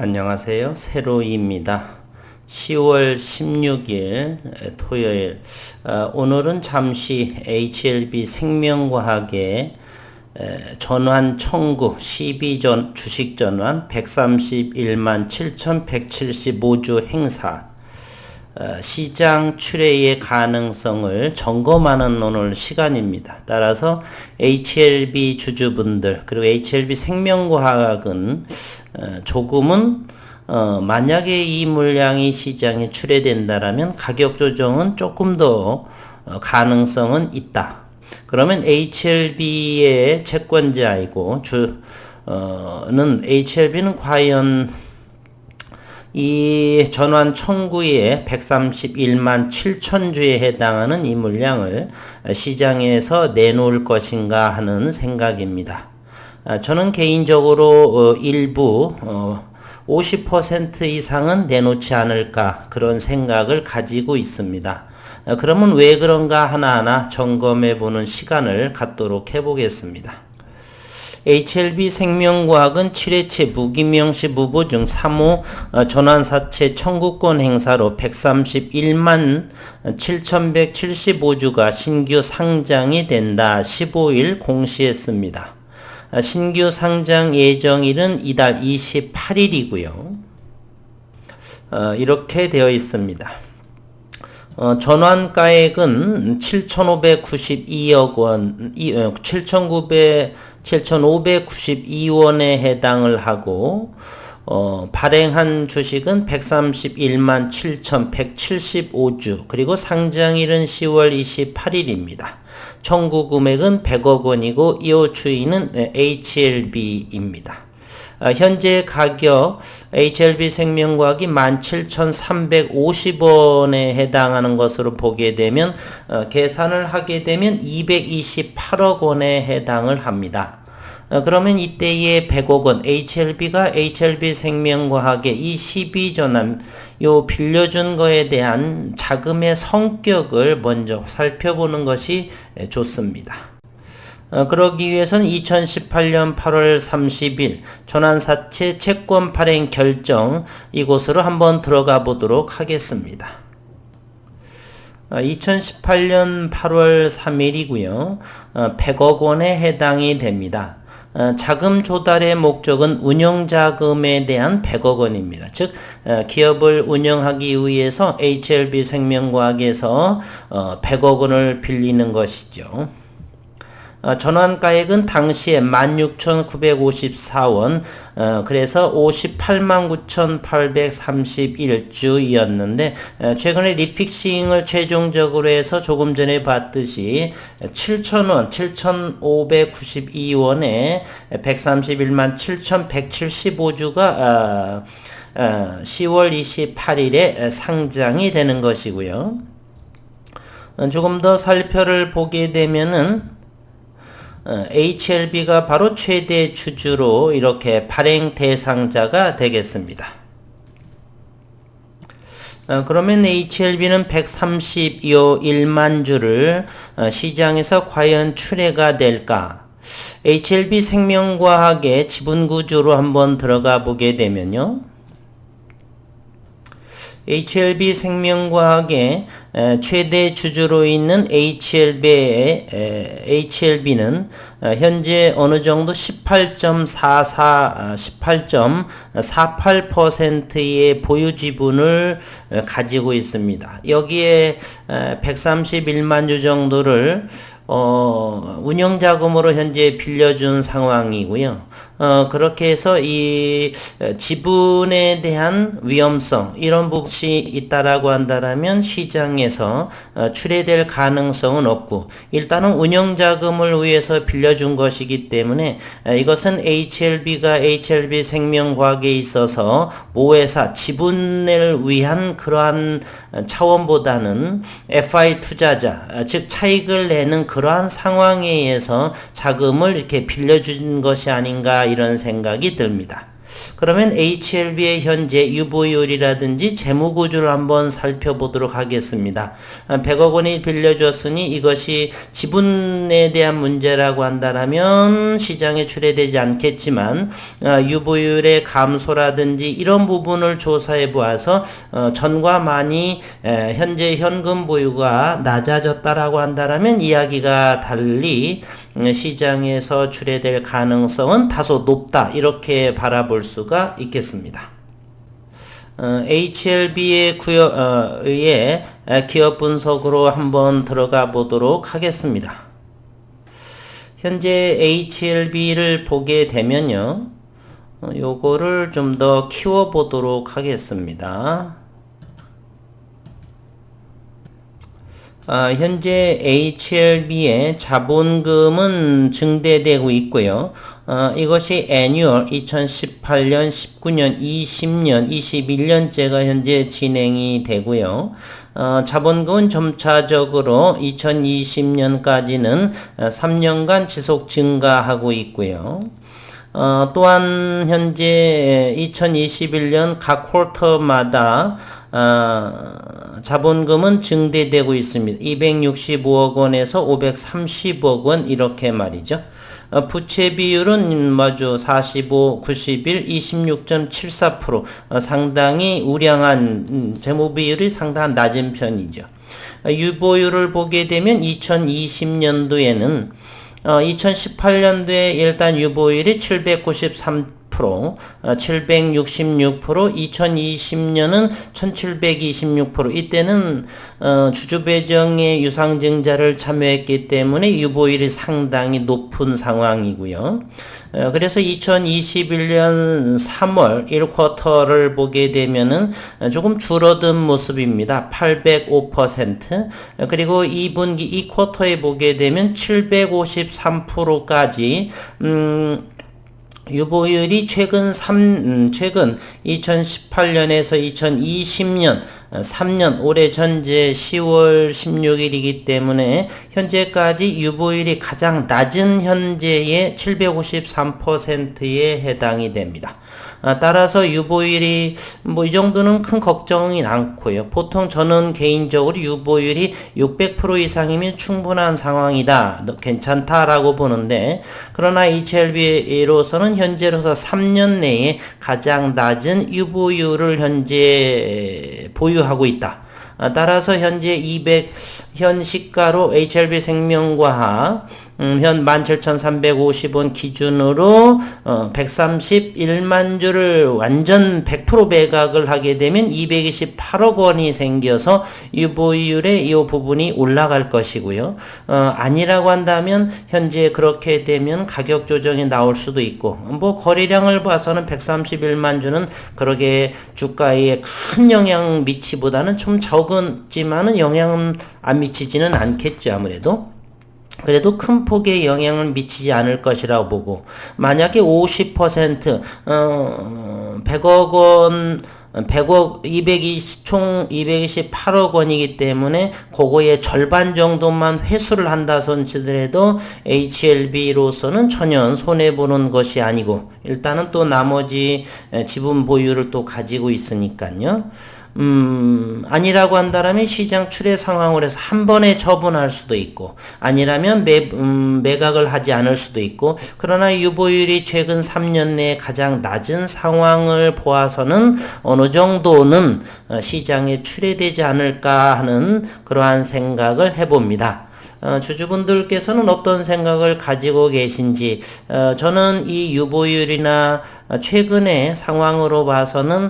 안녕하세요. 세로이입니다. 10월 16일 토요일. 오늘은 잠시 HLB 생명과학의 전환 청구 12전 주식 전환 131만 7,175주 행사 시장 출회의 가능성을 점검하는 오늘 시간입니다. 따라서 HLB 주주분들 그리고 HLB 생명과학은 조금은 만약에 이 물량이 시장에 출회된다라면 가격 조정은 조금 더 가능성은 있다. 그러면 HLB의 채권자이고 HLB는 과연 이 전환 청구에 131만 7천주에 해당하는 이 물량을 시장에서 내놓을 것인가 하는 생각입니다. 저는 개인적으로 일부 50% 이상은 내놓지 않을까 그런 생각을 가지고 있습니다. 그러면 왜 그런가 하나하나 점검해 보는 시간을 갖도록 해보겠습니다. HLB 생명과학은 7회째 무기명시 무보증 3호 전환사채 청구권 행사로 131만 7,175주가 신규 상장이 된다. 15일 공시했습니다. 신규 상장 예정일은 이달 28일이고요. 이렇게 되어 있습니다. 전환가액은 7,592억 원, 7,592원에 해당을 하고, 발행한 주식은 131만 7,175주, 그리고 상장일은 10월 28일입니다. 청구 금액은 100억 원이고, 이후 주인은 HLB입니다. 현재 가격 HLB 생명과학이 17,350원에 해당하는 것으로 보게 되면 계산을 하게 되면 228억 원에 해당을 합니다. 그러면 이때의 100억 원 HLB가 HLB 생명과학의 이 12전환 요 빌려준 거에 대한 자금의 성격을 먼저 살펴보는 것이 좋습니다. 그러기 위해서는 2018년 8월 30일 전환사채 채권 발행 결정 이곳으로 한번 들어가 보도록 하겠습니다. 2018년 8월 3일이고요. 100억 원에 해당이 됩니다. 자금 조달의 목적은 운영자금에 대한 100억 원입니다. 즉 기업을 운영하기 위해서 HLB 생명과학에서 100억 원을 빌리는 것이죠. 전환가액은 당시에 16,954원, 그래서 58만 9,831주였는데, 최근에 리픽싱을 최종적으로 해서 조금 전에 봤듯이 7,000원, 7,592원에 131만 7,175주가 10월 28일에 상장이 되는 것이고요. 조금 더 살펴를 보게 되면은 HLB가 바로 최대 주주로 이렇게 발행 대상자가 되겠습니다. 그러면 HLB는 131만 주를 시장에서 과연 출회가 될까? HLB 생명과학의 지분구조로 한번 들어가 보게 되면요. HLB 생명과학의 최대 주주로 있는 HLB는 현재 어느 정도 18.48%의 보유 지분을 가지고 있습니다. 여기에 131만 주 정도를 운영자금으로 현재 빌려준 상황이고요. 그렇게 해서 이 지분에 대한 위험성 이런 부분이 있다라고 한다면 시장에서 출회될 가능성은 없고 일단은 운영자금을 위해서 빌려준 것이기 때문에 이것은 HLB가 HLB 생명과학에 있어서 모회사 지분을 위한 그러한 차원보다는 FI 투자자 즉 차익을 내는 그러한 상황에 의해서 자금을 이렇게 빌려준 것이 아닌가 이런 생각이 듭니다. 그러면 HLB의 현재 유보율이라든지 재무구조를 한번 살펴보도록 하겠습니다. 100억 원이 빌려줬으니 이것이 지분에 대한 문제라고 한다면 시장에 출회되지 않겠지만 유보율의 감소라든지 이런 부분을 조사해 보아서 전과 많이 현재 현금 보유가 낮아졌다라고 한다면 이야기가 달리 시장에서 출회될 가능성은 다소 높다 이렇게 바라볼 수가 있겠습니다. HLB의 기업 분석으로 한번 들어가 보도록 하겠습니다. 현재 HLB를 보게 되면요, 요거를 좀 더 키워 보도록 하겠습니다. 현재 HLB의 자본금은 증대되고 있고요. 이것이 annual 2018년, 19년, 20년, 21년째가 현재 진행이 되고요. 자본금은 점차적으로 2020년까지는 3년간 지속 증가하고 있고요. 또한 현재 2021년 각 쿼터마다 자본금은 증대되고 있습니다. 265억 원에서 530억 원 이렇게 말이죠. 부채 비율은 마저 45, 91, 26.74% 상당히 우량한 재무 비율이 상당히 낮은 편이죠. 유보율을 보게 되면 2020년도에는 2018년도에 일단 유보율이 793%, 766%, 2020년은 1726%. 이때는 주주배정에 유상증자를 참여했기 때문에 유보율이 상당히 높은 상황이고요. 그래서 2021년 3월 1쿼터를 보게 되면은 조금 줄어든 모습입니다. 805%. 그리고 2분기 2쿼터에 보게 되면 753%까지 유보율이 최근 2018년에서 2020년 3년 올해 전제 10월 16일이기 때문에 현재까지 유보율이 가장 낮은 현재의 753%에 해당이 됩니다. 따라서 유보율이 이 정도는 큰 걱정이 않고요. 보통 저는 개인적으로 유보율이 600% 이상이면 충분한 상황이다, 괜찮다라고 보는데, 그러나 HLB로서는 현재로서 3년 내에 가장 낮은 유보율을 현재 보유하고 있다. 따라서 현재 현 시가로 HLB생명과학 현 17,350원 기준으로 131만 주를 완전 100% 매각을 하게 되면 228억 원이 생겨서 유보율의 이 부분이 올라갈 것이고요. 아니라고 한다면 현재 그렇게 되면 가격 조정이 나올 수도 있고, 거래량을 봐서는 131만 주는 그렇게 주가에 큰 영향 미치보다는 좀 적은지만은 영향은 안 미치지는 않겠죠, 아무래도. 그래도 큰 폭의 영향을 미치지 않을 것이라고 보고, 만약에 50%, 100억 원, 총 228억 원이기 때문에 그거의 절반 정도만 회수를 한다선 치더라도 HLB로서는 전혀 손해보는 것이 아니고, 일단은 또 나머지 지분 보유를 또 가지고 있으니까요. 아니라고 한다면 시장 출회 상황을 해서 한 번에 처분할 수도 있고, 아니라면 매각을 하지 않을 수도 있고, 그러나 유보율이 최근 3년 내에 가장 낮은 상황을 보아서는 어느 정도는 시장에 출회되지 않을까 하는 그러한 생각을 해봅니다. 주주분들께서는 어떤 생각을 가지고 계신지, 저는 이 유보율이나 최근의 상황으로 봐서는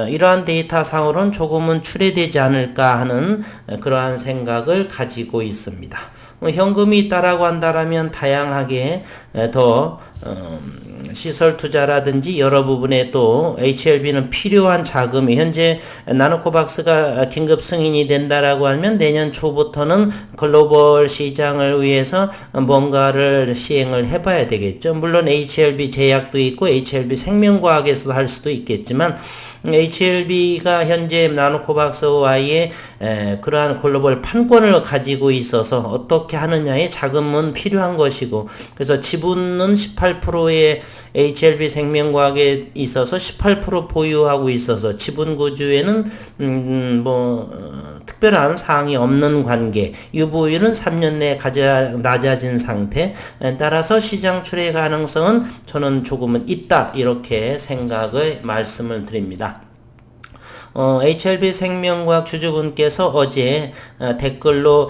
이러한 데이터 상으로는 조금은 출회되지 않을까 하는 그러한 생각을 가지고 있습니다. 현금이 있다라고 한다면 다양하게 더 시설 투자라든지 여러 부분에 또 HLB는 필요한 자금이, 현재 나노코박스가 긴급 승인이 된다라고 하면 내년 초부터는 글로벌 시장을 위해서 뭔가를 시행을 해봐야 되겠죠. 물론 HLB 제약도 있고 HLB 생명과학에서도 할 수도 있겠지만 HLB가 현재 나노코박스와의 그러한 글로벌 판권을 가지고 있어서 어떻게 하느냐에 자금은 필요한 것이고, 그래서 지분은 18%의 HLB 생명과학에 있어서 18% 보유하고 있어서 지분 구조에는 특별한 사항이 없는 관계, 유보율은 3년 내에 낮아진 상태, 따라서 시장 출회 가능성은 저는 조금은 있다, 이렇게 생각을 말씀을 드립니다. HLB 생명과학 주주분께서 어제 댓글로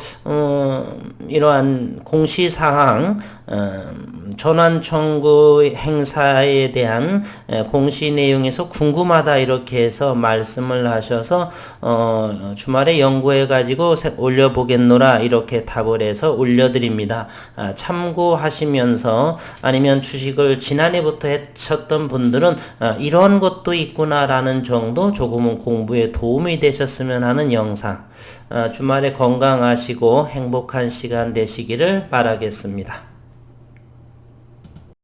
이러한 공시사항 전환 청구 행사에 대한 공시 내용에서 궁금하다, 이렇게 해서 말씀을 하셔서 주말에 연구해 가지고 올려보겠노라, 이렇게 답을 해서 올려드립니다. 참고하시면서, 아니면 주식을 지난해부터 했었던 분들은 이런 것도 있구나라는 정도 조금은 공부에 도움이 되셨으면 하는 영상, 주말에 건강하시고 행복한 시간 되시기를 바라겠습니다.